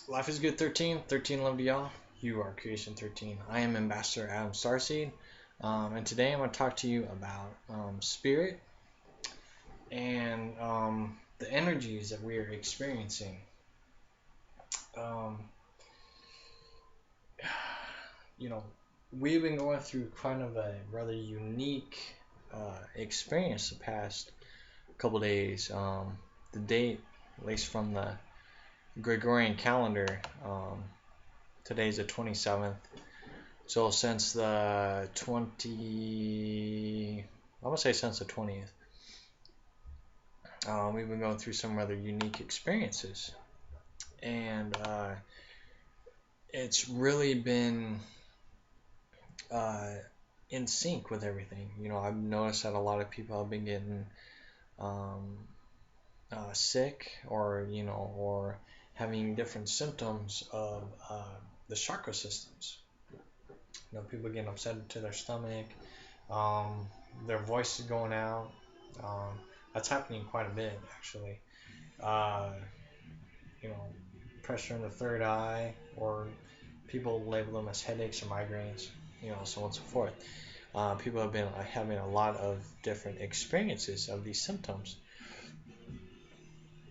Life is good 13. 13 love to y'all. You are Creation 13. I am Ambassador Adam Starseed. And today I'm going to talk to you about spirit and the energies that we are experiencing. Um, you know, we've been going through kind of a rather unique experience the past couple days. The date, at least from the Gregorian calendar, today's the 27th. So since the 20, I'm gonna say since the 20th, we've been going through some rather unique experiences, and it's really been uh, in sync with everything. I've noticed that a lot of people have been getting um, sick, or having different symptoms of the chakra systems. People getting upset to their stomach, um, their voice is going out. Um, that's happening quite a bit, actually. Uh, you know, Pressure in the third eye, or people label them as headaches or migraines, so on and so forth. People have been having a lot of different experiences of these symptoms.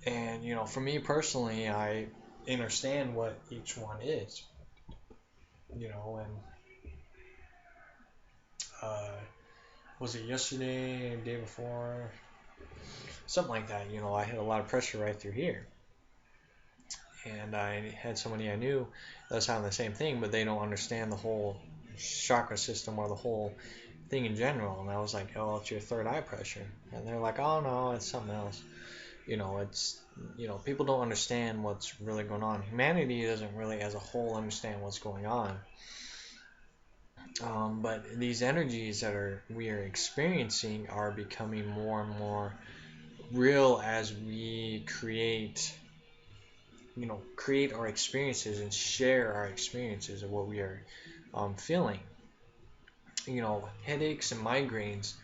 And, for me personally, I understand what each one is, and uh, was it yesterday, the day before, something like that. I had a lot of pressure right through here, and I had somebody I knew that was having the same thing, but they don't understand the whole chakra system or the whole thing in general. And I was like, oh, it's your third eye pressure, and they're like, oh no, it's something else. It's people don't understand what's really going on. Humanity doesn't really, as a whole, understand what's going on. But these energies that we are experiencing are becoming more and more real as we create our experiences and share our experiences of what we are feeling. Headaches and migraines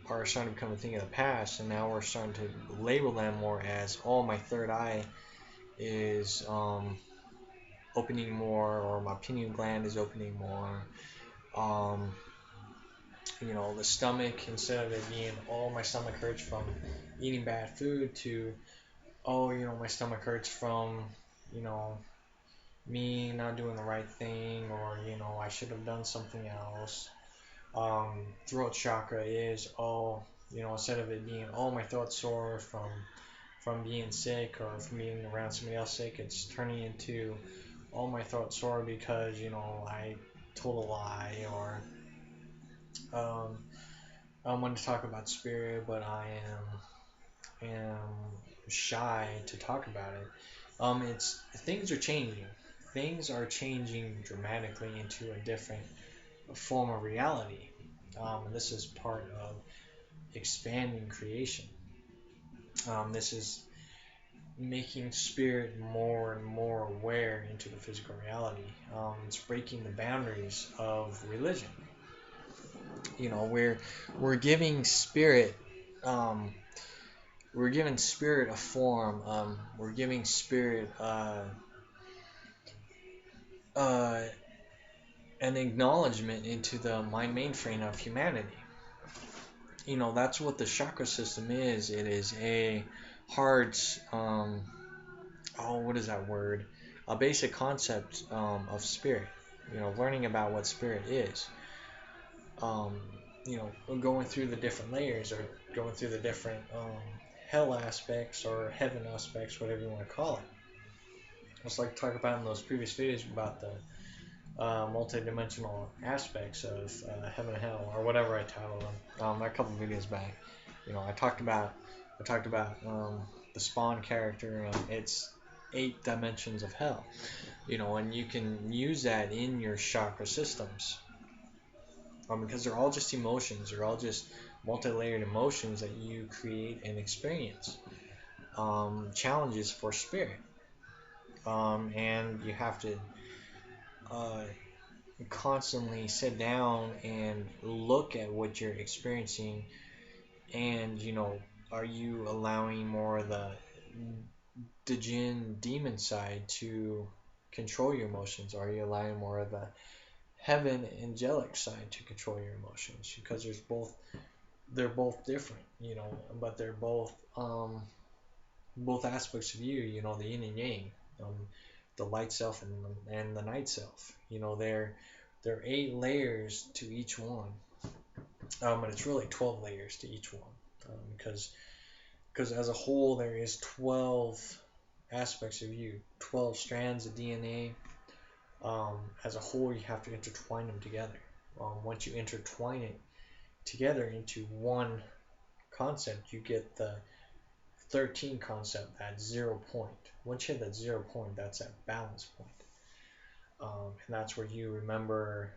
are starting to become a thing of the past, and now we're starting to label them more as, oh, my third eye is opening more, or my pineal gland is opening more. Um, the stomach, instead of it being, oh, my stomach hurts from eating bad food, to, oh, my stomach hurts from, you know, me not doing the right thing, or I should have done something else. Throat chakra is, oh, instead of it being, oh, my throat's sore from being sick or from being around somebody else sick, it's turning into, oh, my throat's sore because I told a lie, or um, I want to talk about spirit, but I am shy to talk about it. It's things are changing. Things are changing dramatically into a different form of reality. And this is part of expanding creation. This is making spirit more and more aware into the physical reality. It's breaking the boundaries of religion. We're giving spirit, um, we're giving spirit a form. We're giving spirit uh, an acknowledgement into the mind mainframe of humanity. That's what the chakra system is. It is a hard, what is that word? A basic concept of spirit. Learning about what spirit is. Um, Going through the different layers, or going through the different hell aspects or heaven aspects, whatever you want to call it. Just like talk about in those previous videos about the multi-dimensional aspects of heaven and hell, or whatever I titled them. A couple videos back, I talked about the Spawn character and its 8 dimensions of hell. And you can use that in your chakra systems, because they're all just emotions. They're all just multi-layered emotions that you create and experience. Challenges for spirit, and you have to uh, constantly sit down and look at what you're experiencing, and are you allowing more of the jinn demon side to control your emotions? Or are you allowing more of the heaven angelic side to control your emotions? Because they're both different, but they're both aspects of you, the yin and yang, um, the light self and the night self. There are 8 layers to each one, but it's really 12 layers to each one, because as a whole there is 12 aspects of you, 12 strands of DNA. As a whole, you have to intertwine them together. Once you intertwine it together into one concept, you get the 13 concept at 0 point. Once you hit that 0 point, that's that balance point. And that's where you remember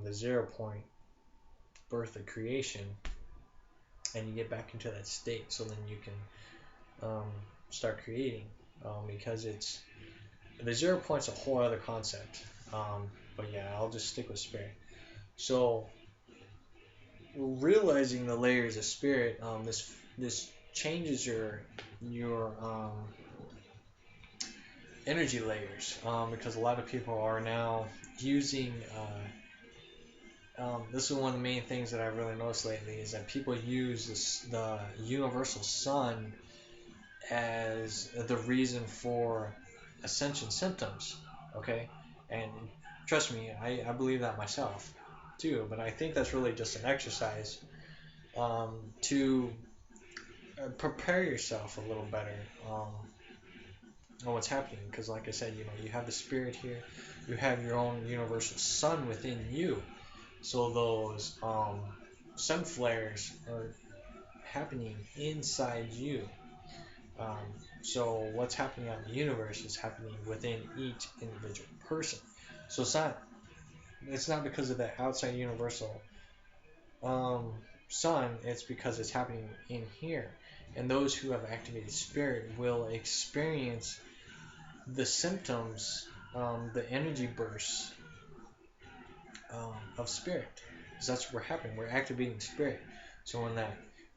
the 0 point, birth of creation, and you get back into that state. So then you can start creating, because it's the 0 point's a whole other concept. But yeah, I'll just stick with spirit. So realizing the layers of spirit, this changes your energy layers, because a lot of people are now using. This is one of the main things that I've really noticed lately is that people use the universal sun as the reason for ascension symptoms. Okay, and trust me, I believe that myself too. But I think that's really just an exercise, to prepare yourself a little better, on what's happening. Because, like I said, you have the spirit here, you have your own universal sun within you. So those sun flares are happening inside you. Um, so what's happening out in the universe is happening within each individual person. So it's not because of the outside universal um, sun. It's because it's happening in here. And those who have activated spirit will experience the symptoms, the energy bursts of spirit, because that's what we're happening. We're activating spirit. So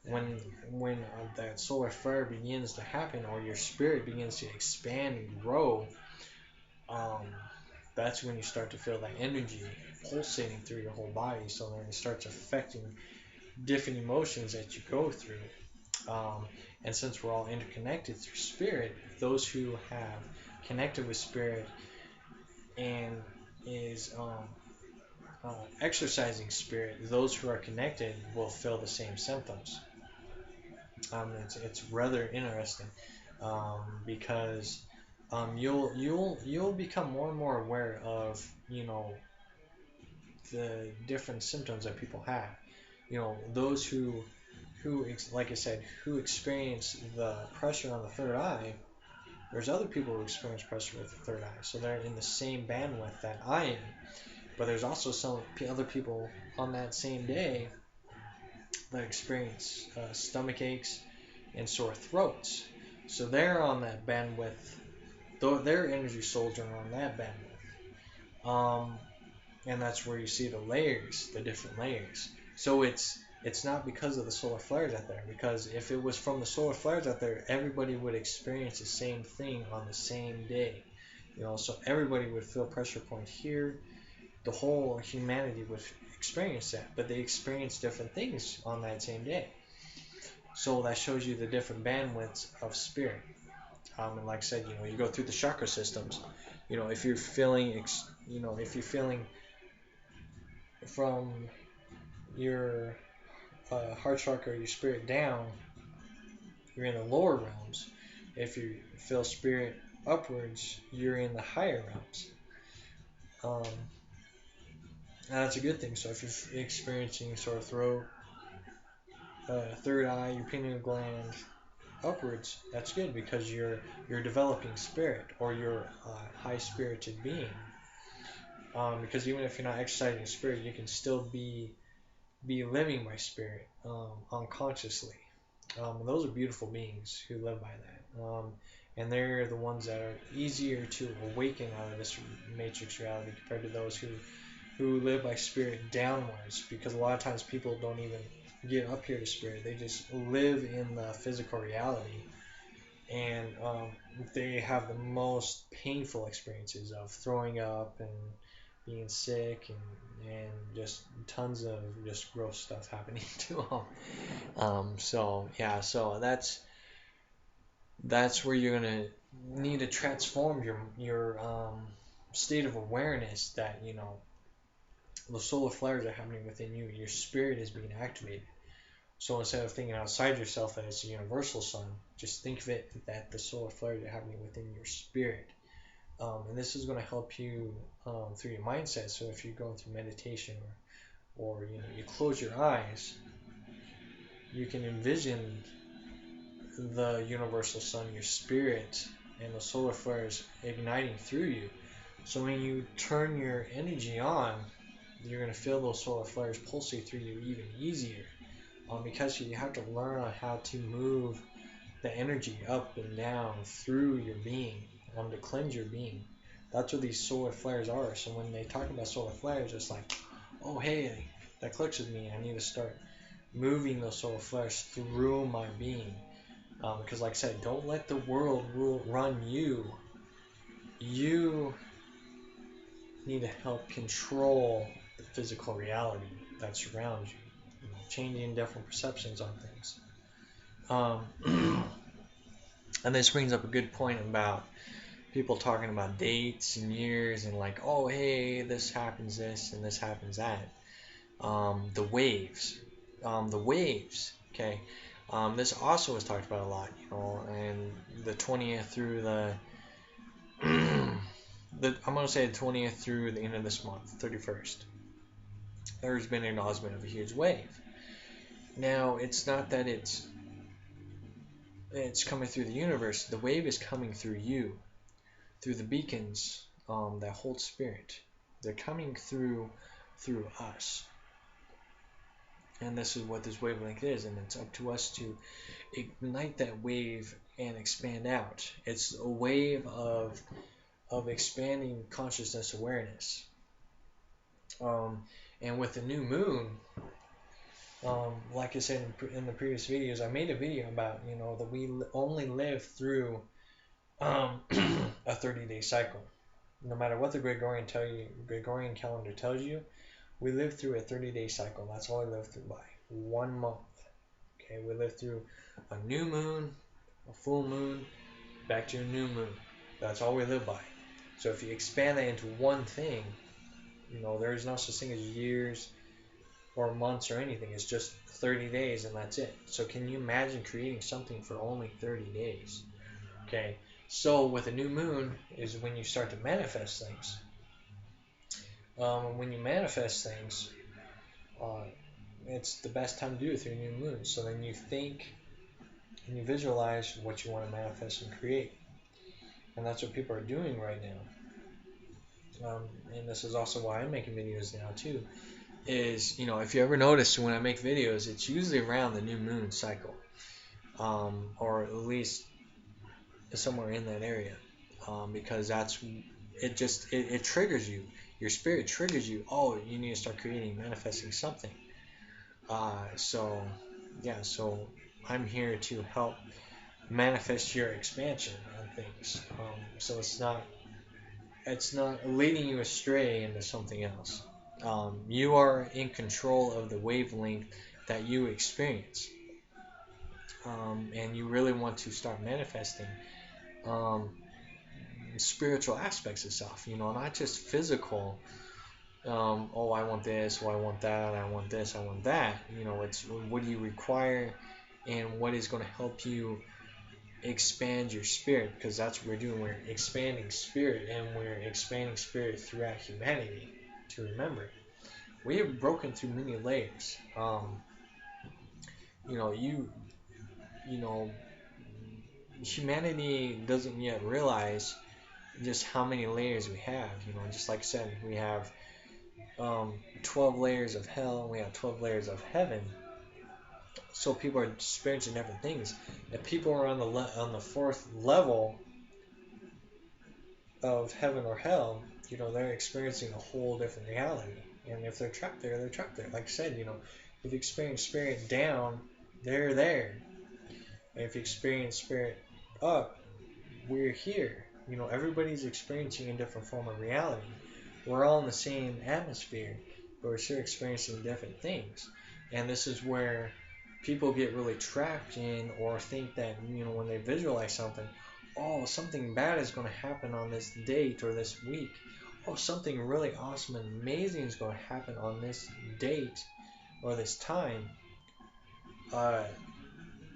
when that solar flare begins to happen, or your spirit begins to expand and grow, um, that's when you start to feel that energy pulsating through your whole body. So then it starts affecting different emotions that you go through. Um, and since we're all interconnected through spirit, those who have connected with spirit and is exercising spirit, those who are connected will feel the same symptoms. It's rather interesting, because you'll become more and more aware of the different symptoms that people have. Those who like I said, who experience the pressure on the third eye. There's other people who experience pressure with the third eye, so they're in the same bandwidth that I am. But there's also some other people on that same day that experience stomach aches and sore throats. So they're on that bandwidth. Though their energy souls are on that bandwidth. And that's where you see the layers, the different layers. So it's not because of the solar flares out there. Because if it was from the solar flares out there, everybody would experience the same thing on the same day. So everybody would feel pressure point here. The whole humanity would experience that, but they experience different things on that same day. So that shows you the different bandwidths of spirit. And like I said, you go through the chakra systems. If you're feeling, from your heart chakra, your spirit down, you're in the lower realms. If you feel spirit upwards, you're in the higher realms. Um, and that's a good thing. So if you're experiencing sore throat, third eye, your pineal gland upwards, that's good, because you're developing spirit, or you're a high spirited being. Because even if you're not exercising spirit, you can still be living by spirit, unconsciously. And those are beautiful beings who live by that. And they're the ones that are easier to awaken out of this matrix reality compared to those who live by spirit downwards, because a lot of times people don't even get up here to spirit. They just live in the physical reality, and they have the most painful experiences of throwing up and being sick and just tons of just gross stuff happening to them. So yeah, so that's where you're gonna need to transform your state of awareness that the solar flares are happening within you. Your spirit is being activated. So instead of thinking outside yourself as a universal sun, just think of it that the solar flares are happening within your spirit. And this is going to help you through your mindset. So if you're going through meditation or you close your eyes, you can envision the universal sun, your spirit, and the solar flares igniting through you. So when you turn your energy on, you're going to feel those solar flares pulsate through you even easier. Because you have to learn on how to move the energy up and down through your being to cleanse your being. That's what these solar flares are. So when they talk about solar flares, it's like, oh hey, that clicks with me. I need to start moving those solar flares through my being. Because like I said, don't let the world run you. You need to help control the physical reality that surrounds you. Changing different perceptions on things. And this brings up a good point about people talking about dates and years and like, oh, hey, this happens this and this happens that. The waves. The waves, okay? This also was talked about a lot, and the 20th through I'm going to say the 20th through the end of this month, 31st. There's been an acknowledgement of a huge wave. Now, it's not that it's coming through the universe. The wave is coming through you, through the beacons that hold spirit. They're coming through us. And this is what this wavelength is, and it's up to us to ignite that wave and expand out. It's a wave of expanding consciousness awareness. And with the new moon, like I said in the previous videos, I made a video about that we only live through a 30-day cycle. No matter what the Gregorian calendar tells you, we live through a 30-day cycle. That's all we live through by 1 month. Okay, we live through a new moon, a full moon, back to a new moon. That's all we live by. So if you expand that into one thing, there is no such thing as years or months or anything. It's just 30 days and that's it. So can you imagine creating something for only 30 days? Okay, so with a new moon is when you start to manifest things. When you manifest things, it's the best time to do it through new moon. So then you think and you visualize what you want to manifest and create. And that's what people are doing right now. And this is also why I'm making videos now too. Is, if you ever notice when I make videos, it's usually around the new moon cycle. Or at least somewhere in that area. Because it triggers you. Your spirit triggers you. Oh, you need to start creating, manifesting something. So I'm here to help manifest your expansion on things. So it's not leading you astray into something else. You are in control of the wavelength that you experience. And you really want to start manifesting spiritual aspects of stuff, not just physical. Oh, I want this, oh, I want that, I want this, I want that. It's what do you require and what is going to help you expand your spirit, because that's what we're doing. We're expanding spirit, and we're expanding spirit throughout humanity. To remember, we have broken through many layers. Humanity doesn't yet realize just how many layers we have. Just like I said, we have 12 layers of hell, and we have 12 layers of heaven. So people are experiencing different things. If people are on the fourth level of heaven or hell, they're experiencing a whole different reality. And if they're trapped there, they're trapped there. Like I said, if you experience spirit down, they're there. And if you experience spirit up, we're here. Everybody's experiencing a different form of reality. We're all in the same atmosphere, but we're still experiencing different things. And this is where people get really trapped in or think that, when they visualize something, oh, something bad is going to happen on this date or this week. Oh, something really awesome and amazing is going to happen on this date or this time. Uh,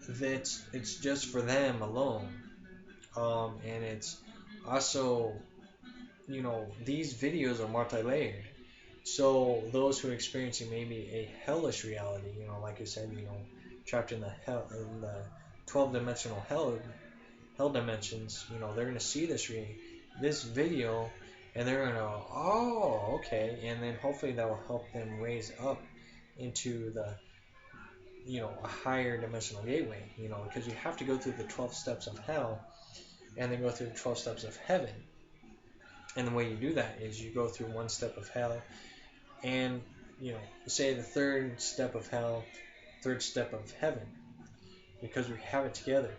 that it's just for them alone. And it's also, these videos are multi-layered. So those who are experiencing maybe a hellish reality, like I said, trapped in the 12-dimensional hell dimensions, they're gonna see this video, and they're gonna go, oh, okay, and then hopefully that will help them raise up into the a higher dimensional gateway, because you have to go through the 12 steps of hell and then go through the 12 steps of heaven. And the way you do that is you go through one step of hell, and say the third step of hell, third step of heaven, because we have it together.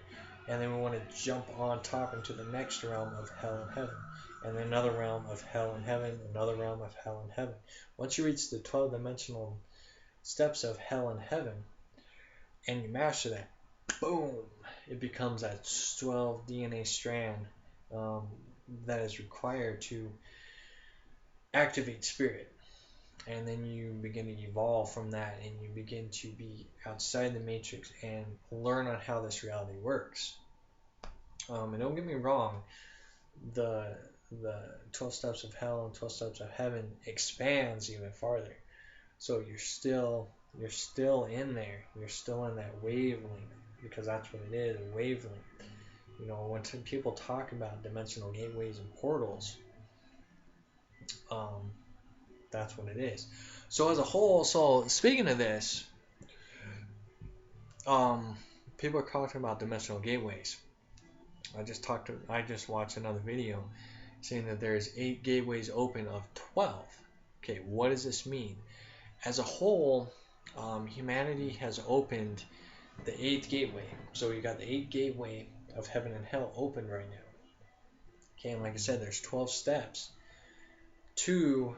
And then we want to jump on top into the next realm of hell and heaven, and then another realm of hell and heaven, another realm of hell and heaven. Once you reach the 12-dimensional steps of hell and heaven, and you master that, boom, it becomes that 12 DNA strand that is required to activate spirit. And then you begin to evolve from that, and you begin to be outside the matrix and learn on how this reality works. And don't get me wrong, the 12 steps of hell and 12 steps of heaven expands even farther. So you're still in there. You're still in that wavelength, because that's what it is, a wavelength. When people talk about dimensional gateways and portals, that's what it is. So as a whole, so speaking of this, people are talking about dimensional gateways. I just watched another video saying that there's 8 gateways open of 12. Okay, what does this mean? As a whole, humanity has opened the 8th gateway. So you got the 8th gateway of heaven and hell open right now. Okay, and like I said, there's 12 steps to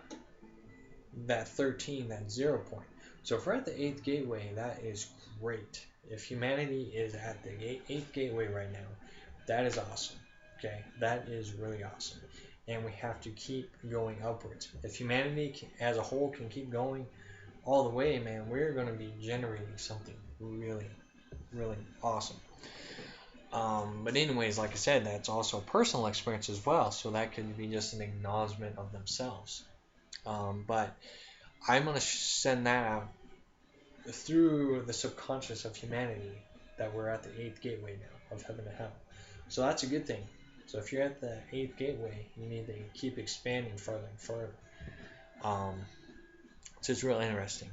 that 13, that 0 point. So if we're at the 8th gateway, that is great. If humanity is at the 8th gateway right now, that is awesome. Okay, that is really awesome. And we have to keep going upwards. If humanity as a whole can keep going all the way, man, we're going to be generating something really, really awesome. But anyways, like I said, that's also a personal experience as well. So that could be just an acknowledgement of themselves. But I'm going to send that out through the subconscious of humanity, that we're at the 8th gateway now of heaven and hell. So that's a good thing. So if you're at the 8th gateway, you need to keep expanding further and further. So it's real interesting.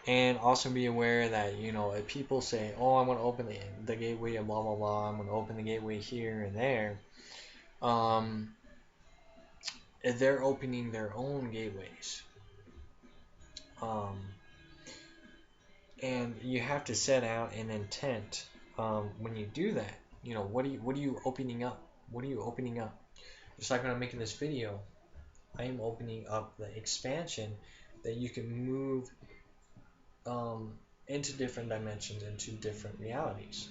And also be aware that, if people say, oh, I'm going to open the gateway and blah, blah, blah, I'm going to open the gateway here and there, they're opening their own gateways. And you have to set out an intent when you do that. What are you opening up? What are you opening up? Just like when I'm making this video, I am opening up the expansion that you can move into different dimensions, into different realities.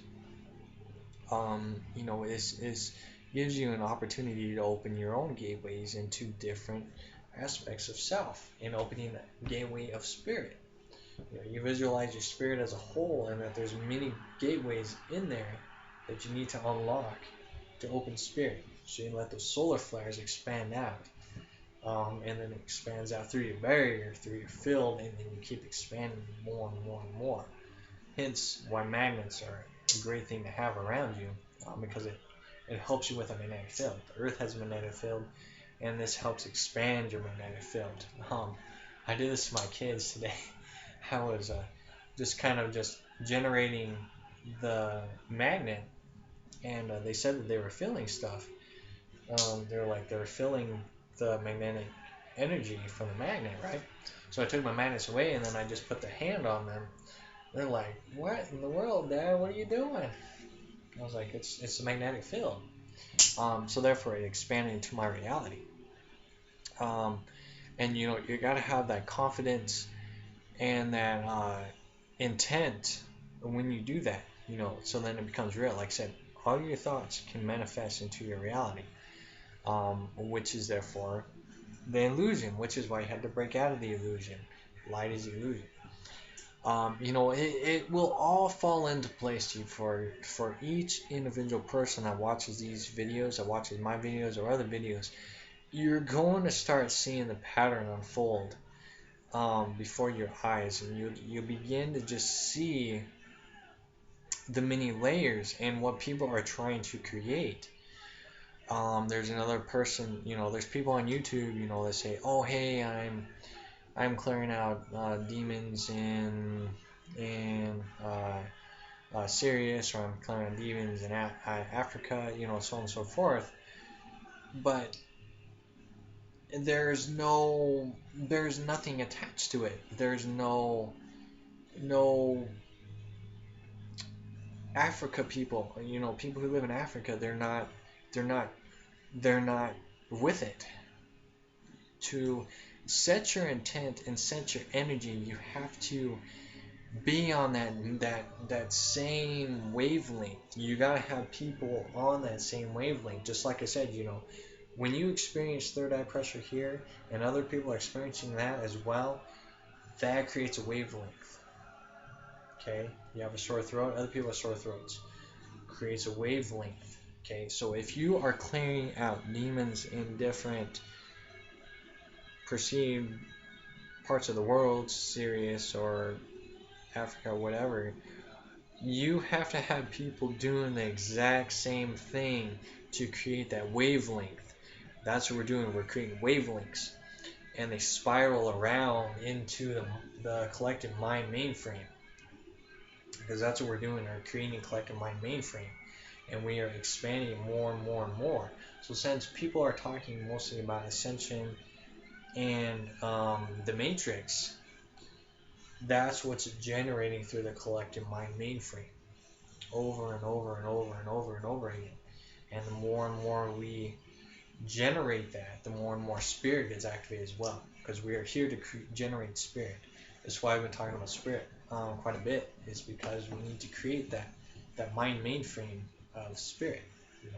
This gives you an opportunity to open your own gateways into different aspects of self, and opening the gateway of spirit. You visualize your spirit as a whole, and that there's many gateways in there that you need to unlock to open spirit. So you let those solar flares expand out, and then it expands out through your barrier, through your field, and then you keep expanding more and more and more. Hence why magnets are a great thing to have around you, because it helps you with a magnetic field. The Earth has a magnetic field, and this helps expand your magnetic field. I did this to my kids today. I was just kind of just generating the magnet, and they said that they were feeling stuff. They were feeling the magnetic energy from the magnet, right? So I took my magnets away, and then I just put the hand on them. They're like, "What in the world, Dad? What are you doing?" I was like, it's a magnetic field. So therefore, it expanded into my reality. Um, and you got to have that confidence and that intent when you do that. So then it becomes real. Like I said, all your thoughts can manifest into your reality, which is therefore the illusion, which is why you had to break out of the illusion. Light is illusion. It will all fall into place to you for each individual person that watches these videos, that watches my videos or other videos. You're going to start seeing the pattern unfold before your eyes, and you begin to just see the many layers and what people are trying to create. There's another person, there's people on YouTube, that say, "Oh, hey, I'm clearing out demons in Sirius, or I'm clearing out demons in Africa, so on and so forth." But there's nothing attached to it. There's no Africa people, people who live in Africa, they're not they're not with it. To set your intent and set your energy, you have to be on that same wavelength. You gotta have people on that same wavelength. Just like I said, when you experience third eye pressure here and other people are experiencing that as well, that creates a wavelength. Okay, you have a sore throat, other people have sore throats. Creates a wavelength. Okay, so if you are clearing out demons in different perceived parts of the world, Sirius or Africa, whatever, you have to have people doing the exact same thing to create that wavelength. That's what we're doing. We're creating wavelengths, and they spiral around into the collective mind mainframe, because that's what we're doing. We're creating a collective mind mainframe, and we are expanding more and more and more. So since people are talking mostly about ascension and the matrix, that's what's generating through the collective mind mainframe over and over and over and over and over again. And the more and more we generate that, the more and more spirit gets activated as well, because we are here to generate spirit. That's why I've been talking about spirit quite a bit, is because we need to create that mind mainframe of spirit, you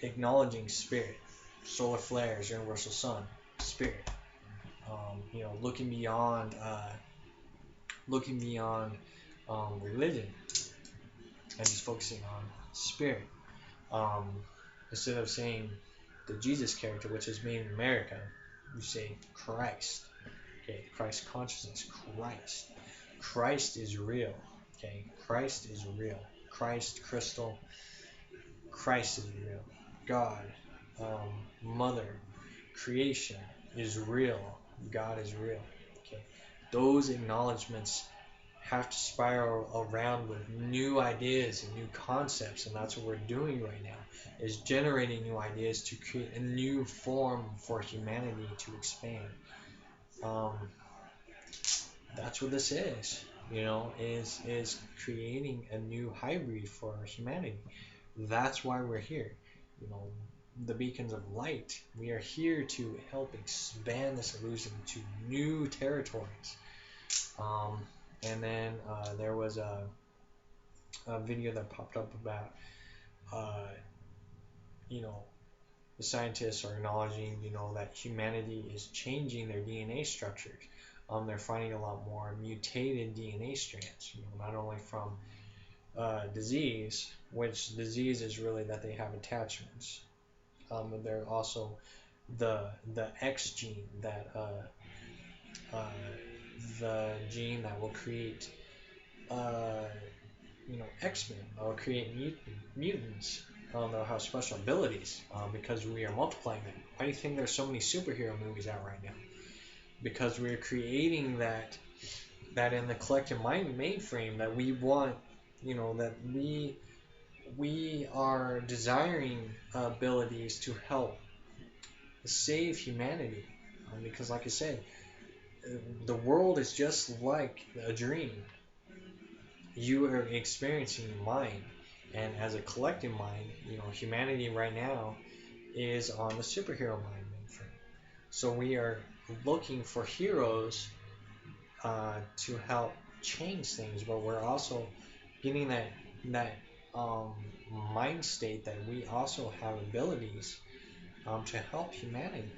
acknowledging spirit, solar flares, universal sun, spirit, looking beyond religion and just focusing on spirit. Um, Instead of saying the Jesus character, which is made in America, you say Christ. Okay, Christ consciousness, Christ. Christ is real. Okay, Christ is real. Christ, crystal, Christ is real. God, Mother, creation is real. God is real. Okay, those acknowledgments have to spiral around with new ideas and new concepts, and that's what we're doing right now, is generating new ideas to create a new form for humanity to expand. Um, that's what this is creating a new hybrid for humanity. That's why we're here. You know, the beacons of light. We are here to help expand this illusion to new territories. Um, and then there was a video that popped up about, uh, you know, the scientists are acknowledging, that humanity is changing their DNA structures. They're finding a lot more mutated DNA strands, not only from disease, which disease is really that they have attachments. But they're also the X gene, that uh, the gene that will create uh, X-Men, or create mutants. They'll have special abilities because we are multiplying them. Why do you think there's so many superhero movies out right now? Because we're creating that in the collective mind mainframe that we want, that we are desiring abilities to help save humanity. Because, like I said, the world is just like a dream. you are experiencing mind, and as a collective mind, humanity right now is on the superhero mind mainframe. So we are looking for heroes to help change things, but we're also getting that um, mind state that we also have abilities to help humanity.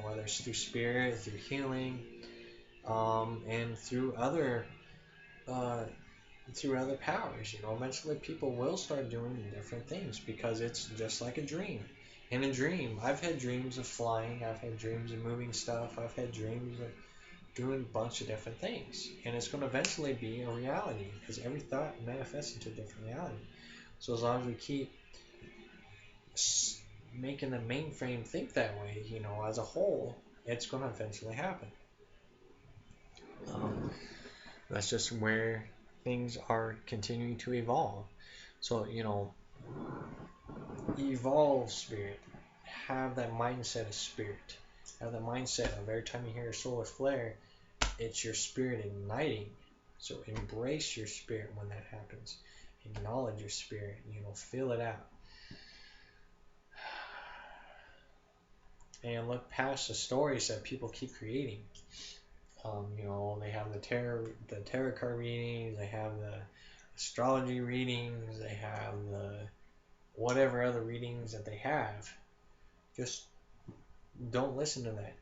Whether it's through spirit, through healing, and uh, through other powers. Eventually people will start doing different things because it's just like a dream. In a dream, I've had dreams of flying, I've had dreams of moving stuff, I've had dreams of doing a bunch of different things. And it's going to eventually be a reality because every thought manifests into a different reality. So as long as we keep making the mainframe think that way, as a whole, it's going to eventually happen. Um, that's just where things are continuing to evolve. So, evolve spirit. Have that mindset of spirit. Have the mindset of every time you hear a solar flare, it's your spirit igniting. So embrace your spirit when that happens. Acknowledge your spirit. Feel it out. And look past the stories that people keep creating. They have the tarot card readings, they have the astrology readings, they have the whatever other readings that they have. Just don't listen to that.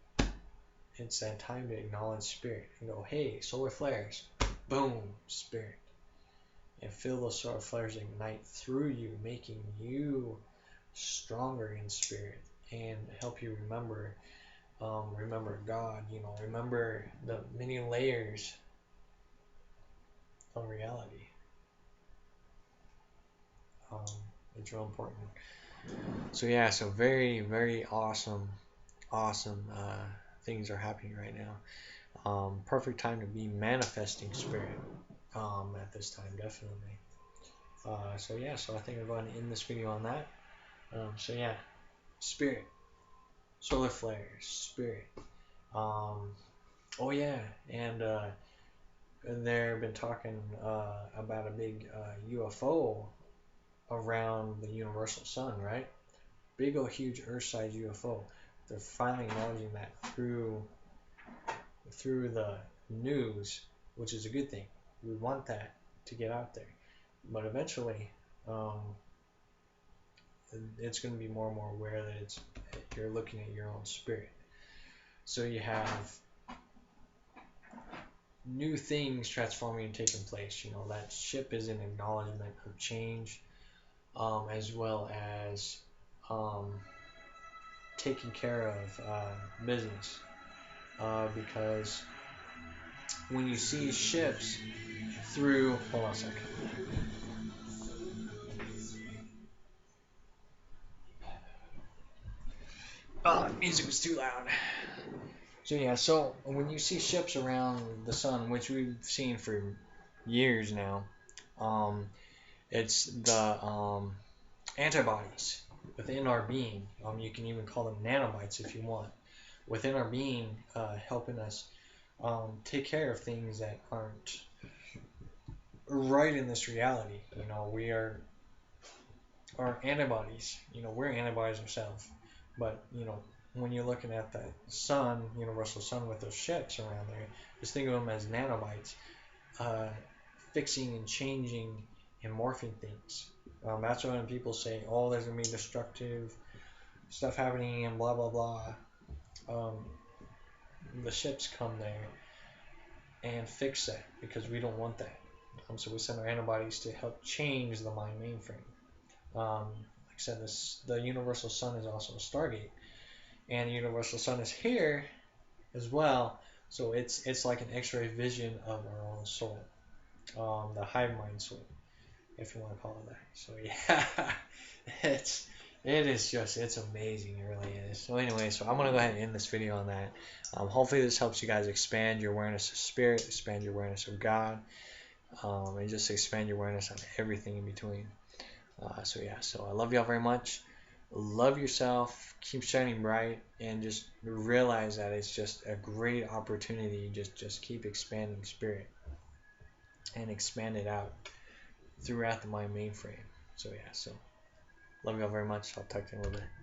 It's that time to acknowledge spirit and go, hey, solar flares, boom, spirit. And feel those solar flares ignite through you, making you stronger in spirit and help you remember God, remember the many layers of reality. Um, it's real important. So yeah, so very, very awesome, awesome things are happening right now. Perfect time to be manifesting spirit at this time, definitely. So yeah, so I think I'm going to end this video on that. So yeah, spirit, solar flares, spirit. Oh yeah, and they've been talking about a big UFO around the universal sun, right? Big old huge Earth-sized UFO. They're finally acknowledging that through the news, which is a good thing. We want that to get out there, but eventually, um, it's going to be more and more aware that you're looking at your own spirit. So you have new things transforming and taking place. That ship is an acknowledgement of change, as well as um, taking care of business. Because when you see ships through, hold on a second. Music was too loud. So yeah, so when you see ships around the sun, which we've seen for years now, um, it's the antibodies within our being. You can even call them nanobites if you want. Within our being, helping us take care of things that aren't right in this reality. We are our antibodies. We're antibodies ourselves. But when you're looking at the sun, universal sun, with those ships around there, just think of them as nanobites, uh, fixing and changing and morphing things. That's when people say, "Oh, there's gonna be destructive stuff happening and blah blah blah." Um, the ships come there and fix that because we don't want that. So we send our antibodies to help change the mind mainframe. Like I said, the universal sun is also a Stargate, and the universal sun is here as well. So it's like an X-ray vision of our own soul, the hive mind soul, if you want to call it that. So yeah, it's amazing. It really is. So anyway, so I'm gonna go ahead and end this video on that. Hopefully this helps you guys expand your awareness of spirit, expand your awareness of God, and just expand your awareness on everything in between. So yeah, so I love y'all very much. Love yourself, keep shining bright, and just realize that it's just a great opportunity. Just keep expanding spirit and expand it out. throughout my mainframe. So yeah, so love y'all very much. I'll talk to you in a little bit.